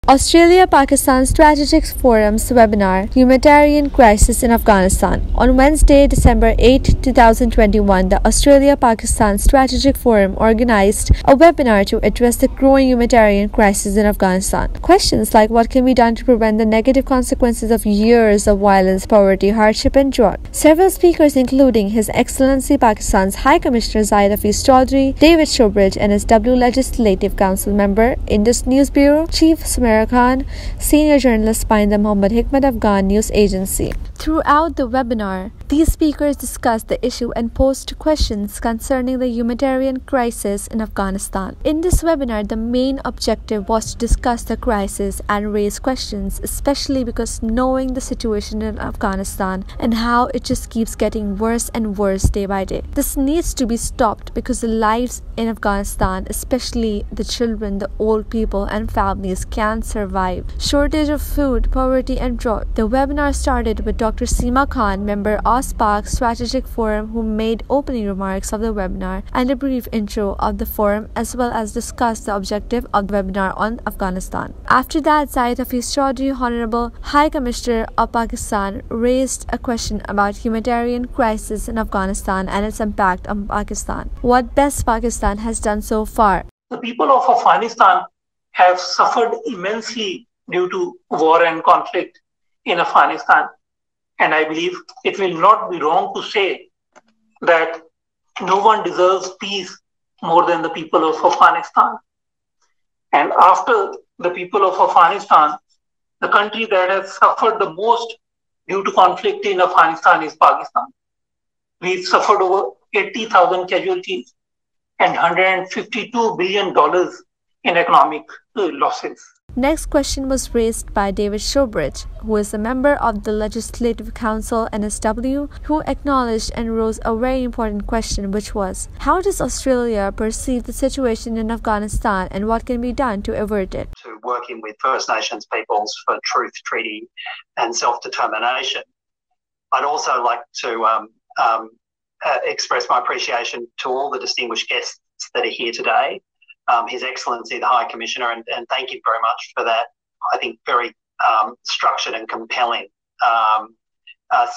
Australia-Pakistan Strategic Forum's webinar, Humanitarian Crisis in Afghanistan. On Wednesday, December 8, 2021, the Australia-Pakistan Strategic Forum organized a webinar to address the growing humanitarian crisis in Afghanistan. Questions like what can be done to prevent the negative consequences of years of violence, poverty, hardship, and drought. Several speakers, including His Excellency Pakistan's High Commissioner Zahid Hafiz Chaudhry, David Shobridge, NSW Legislative Council member, Indus News Bureau Chief Sumaira Khan, senior journalist by the Muhammad Hikmat Afghan News Agency. Throughout the webinar, these speakers discussed the issue and posed questions concerning the humanitarian crisis in Afghanistan. In this webinar, the main objective was to discuss the crisis and raise questions, especially because knowing the situation in Afghanistan and how it just keeps getting worse and worse day by day. This needs to be stopped because the lives in Afghanistan, especially the children, the old people, and families, can't survive. Shortage of food, poverty, and drought. The webinar started with Dr. Seema Khan, member AusPac Strategic Forum, who made opening remarks of the webinar and a brief intro of the forum, as well as discussed the objective of the webinar on Afghanistan. After that, Zahid Hafiz Chaudhry, Honorable High Commissioner of Pakistan, raised a question about humanitarian crisis in Afghanistan and its impact on Pakistan. What best Pakistan has done so far? The people of Afghanistan have suffered immensely due to war and conflict in Afghanistan. And I believe it will not be wrong to say that no one deserves peace more than the people of Afghanistan. And after the people of Afghanistan, the country that has suffered the most due to conflict in Afghanistan is Pakistan. We've suffered over 80,000 casualties and $152 billion in economic losses. Next question was raised by David Shobridge, who is a member of the Legislative Council NSW, who acknowledged and rose a very important question, which was, how does Australia perceive the situation in Afghanistan and what can be done to avert it? To working with First Nations peoples for truth, treaty and self-determination. I'd also like to express my appreciation to all the distinguished guests that are here today. His Excellency, the High Commissioner, and thank you very much for that, I think, very structured and compelling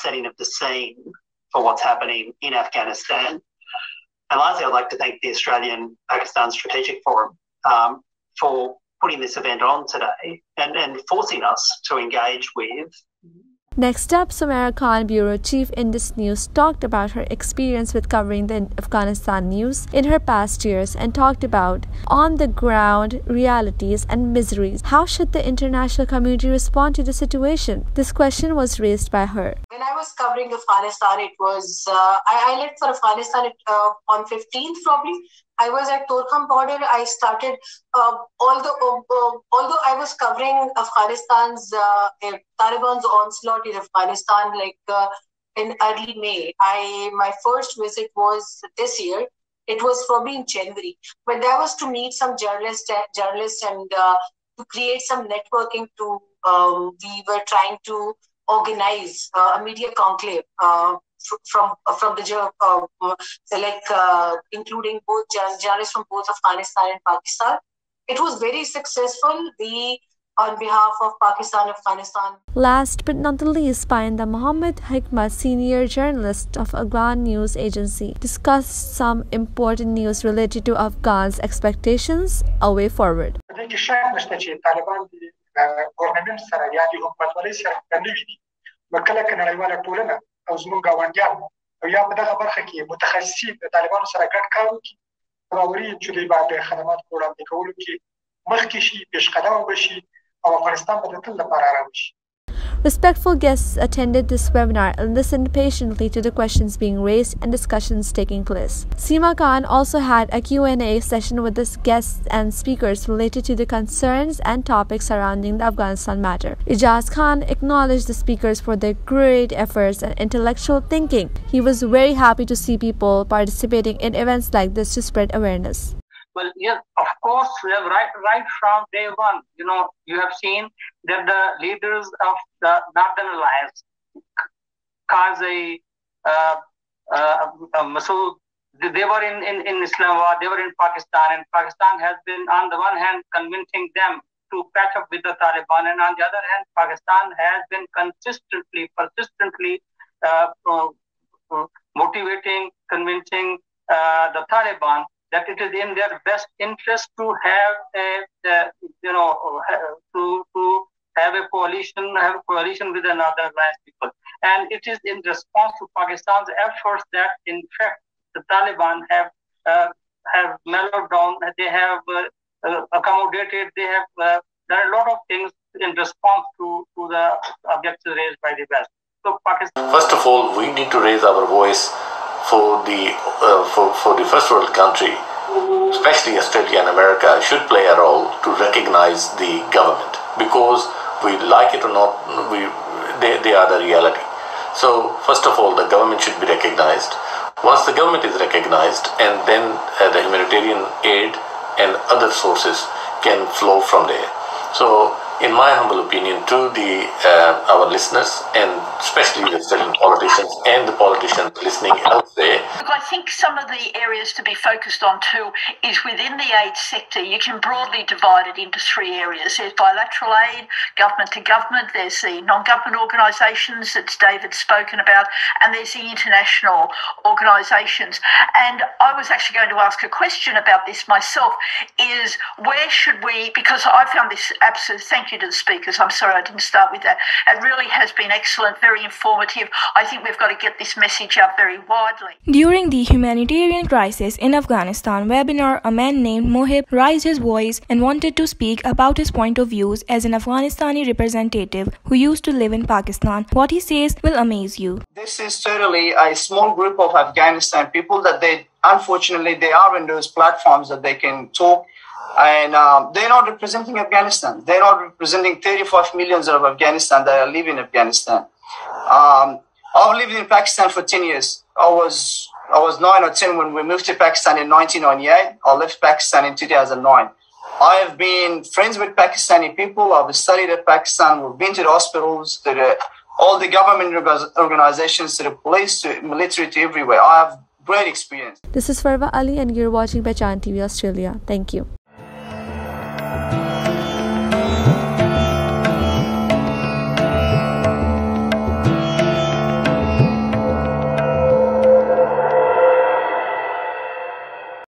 setting of the scene for what's happening in Afghanistan. And lastly, I'd like to thank the Australian-Pakistan Strategic Forum for putting this event on today and forcing us to engage with. Next up, Sumaira Khan, Bureau Chief, Indus News, talked about her experience with covering the Afghanistan news in her past years and talked about on-the-ground realities and miseries. How should the international community respond to the situation? This question was raised by her. When I was covering Afghanistan, it was, I left for Afghanistan on 15th probably. I was at Torkham border. I started, although I was covering Afghanistan's, Taliban's onslaught in Afghanistan, in early May. My first visit was this year. It was probably in January. But that was to meet some journalists and to create some networking we were trying to organize a media conclave from including both journalists from both Afghanistan and Pakistan. It was very successful. On behalf of Pakistan, Afghanistan. Last but not the least, the Muhammad Hikmat, senior journalist of Afghan News Agency, discussed some important news related to Afghans' expectations, a way forward. Respectful guests attended this webinar and listened patiently to the questions being raised and discussions taking place. Seema Khan also had a Q&A session with the guests and speakers related to the concerns and topics surrounding the Afghanistan matter. Ijaz Khan acknowledged the speakers for their great efforts and intellectual thinking. He was very happy to see people participating in events like this to spread awareness. Well, yes, of course, we have right from day one, you have seen that the leaders of the Northern Alliance, Karzai, Masood, they were in Islamabad, they were in Pakistan, and Pakistan has been, on the one hand, convincing them to catch up with the Taliban. And on the other hand, Pakistan has been persistently motivating, convincing the Taliban that it is in their best interest to have have a coalition with another alliance people. And it is in response to Pakistan's efforts that, in fact, the Taliban have mellowed down. They have accommodated. They have done a lot of things in response to the objectives raised by the West. So Pakistan. First of all, we need to raise our voice for the first world country, especially Australia and America, should play a role to recognize the government, because we like it or not, they are the reality. So first of all, the government should be recognized. Once the government is recognized, and then the humanitarian aid and other sources can flow from there. So in my humble opinion, to our listeners, and especially the certain politicians and the politicians listening elsewhere. Look, I think some of the areas to be focused on too is within the aid sector. You can broadly divide it into three areas. There's bilateral aid, government to government. There's the non-government organisations that David's spoken about, and there's the international organisations. And I was actually going to ask a question about this myself, is where should we, because I found this absolute, thank you to the speakers, I'm sorry I didn't start with that. It really has been excellent, very informative. I think we've got to get this message out very widely. During the Humanitarian Crisis in Afghanistan webinar, a man named Mohib raised his voice and wanted to speak about his point of views as an Afghanistani representative who used to live in Pakistan. What he says will amaze you. This is totally a small group of Afghanistan people that unfortunately they are in those platforms that they can talk. And they're not representing Afghanistan. They're not representing 35 millions of Afghanistan that live in Afghanistan. I've lived in Pakistan for 10 years. I was 9 or 10 when we moved to Pakistan in 1998. I left Pakistan in 2009. I have been friends with Pakistani people. I've studied at Pakistan. We've been to the hospitals, to all the government organizations, to the police, to military, to everywhere. I have great experience. This is Farwa Ali and you're watching Pehchan TV Australia. Thank you.